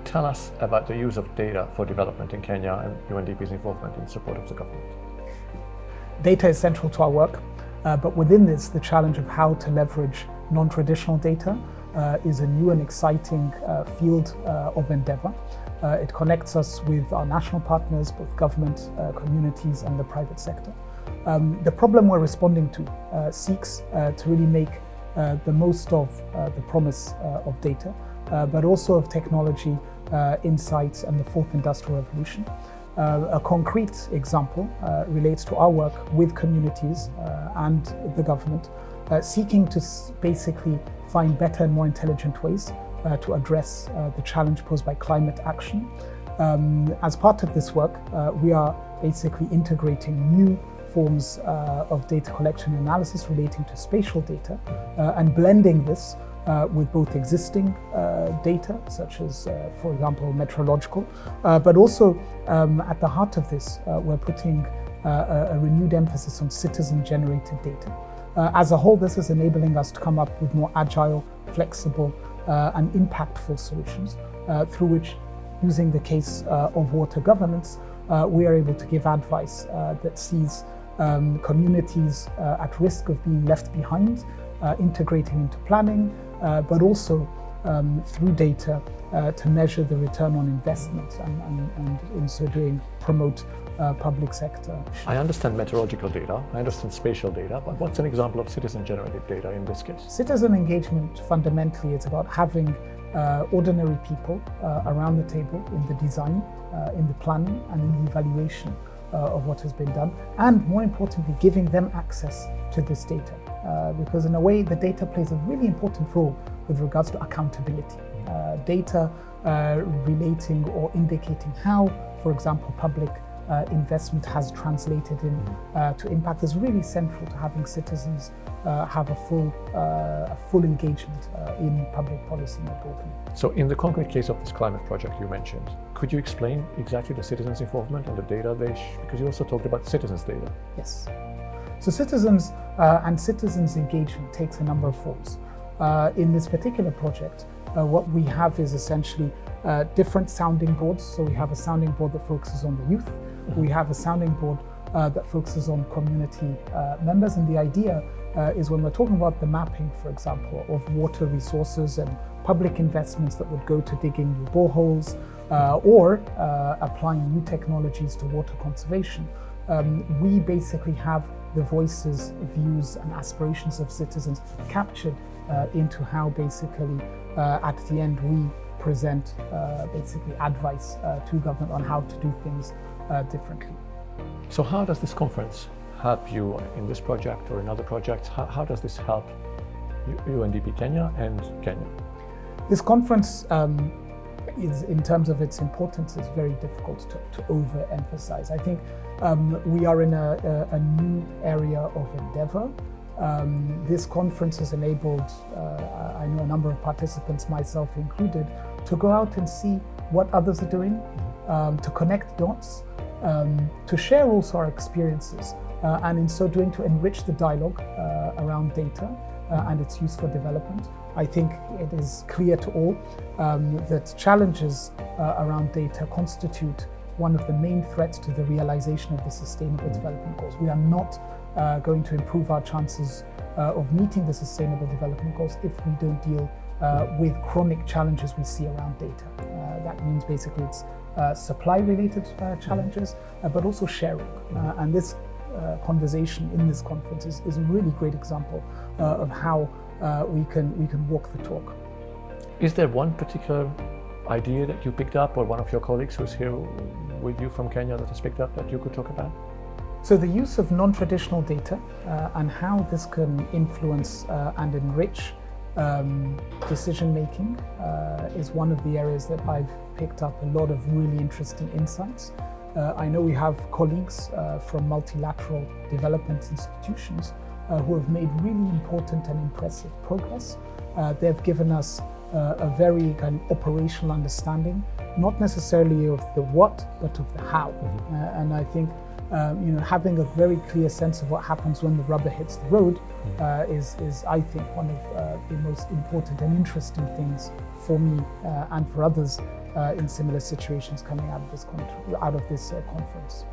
tell us about the use of data for development in Kenya and UNDP's involvement in support of the government? Data is central to our work, but within this, the challenge of how to leverage non-traditional data is a new and exciting field of endeavor. It connects us with our national partners, both government, communities, and the private sector. The problem we're responding to seeks to really make the most of the promise of data, but also of technology, insights, and the fourth industrial revolution. A concrete example relates to our work with communities and the government, seeking to basically find better and more intelligent ways to address the challenge posed by climate action. As part of this work, we are basically integrating new forms of data collection and analysis relating to spatial data and blending this with both existing data, such as, for example, meteorological, but also at the heart of this, we're putting a renewed emphasis on citizen-generated data. As a whole, this is enabling us to come up with more agile, flexible, and impactful solutions through which, using the case of water governance, we are able to give advice that sees communities at risk of being left behind, integrating into planning, but also through data to measure the return on investment and in so doing promote public sector. I understand meteorological data, I understand spatial data, but what's an example of citizen-generated data in this case? Citizen engagement, fundamentally, it's about having ordinary people around the table in the design, in the planning, and in the evaluation of what has been done, and more importantly, giving them access to this data. Because in a way, the data plays a really important role with regards to accountability. Data relating or indicating how, for example, public investment has translated to impact is really central to having citizens have a full engagement in public policy more broadly. So in the concrete case of this climate project you mentioned, could you explain exactly the citizens' involvement and the data because you also talked about citizens' data? Yes. So citizens and citizens' engagement takes a number of forms. In this particular project, what we have is essentially different sounding boards. So we have a sounding board that focuses on the youth. We have a sounding board that focuses on community members. And the idea is when we're talking about the mapping, for example, of water resources and public investments that would go to digging new boreholes or applying new technologies to water conservation, we basically have the voices, views, and aspirations of citizens captured into how basically at the end we present basically advice to government on how to do things differently. So how does this conference help you in this project or in other projects? How does this help UNDP Kenya and Kenya? This conference is, in terms of its importance, is very difficult to overemphasize. I think we are in a new area of endeavor. This conference has enabled, I know a number of participants, myself included, to go out and see what others are doing, to connect dots, to share also our experiences, and in so doing to enrich the dialogue around data and its use for development. I think it is clear to all that challenges around data constitute one of the main threats to the realization of the Sustainable Development Goals. We are not going to improve our chances of meeting the Sustainable Development Goals if we don't deal with chronic challenges we see around data. That means basically it's supply-related challenges, but also sharing. And this conversation in this conference is a really great example of how we can walk the talk. Is there one particular idea that you picked up, or one of your colleagues who's here with you from Kenya that has picked up that you could talk about? So the use of non-traditional data and how this can influence and enrich decision-making is one of the areas that I've picked up a lot of really interesting insights. I know we have colleagues from multilateral development institutions who have made really important and impressive progress. They've given us a very kind of operational understanding, not necessarily of the what, but of the how. And I think having a very clear sense of what happens when the rubber hits the road is, I think, one of the most important and interesting things for me and for others in similar situations coming out of this conference.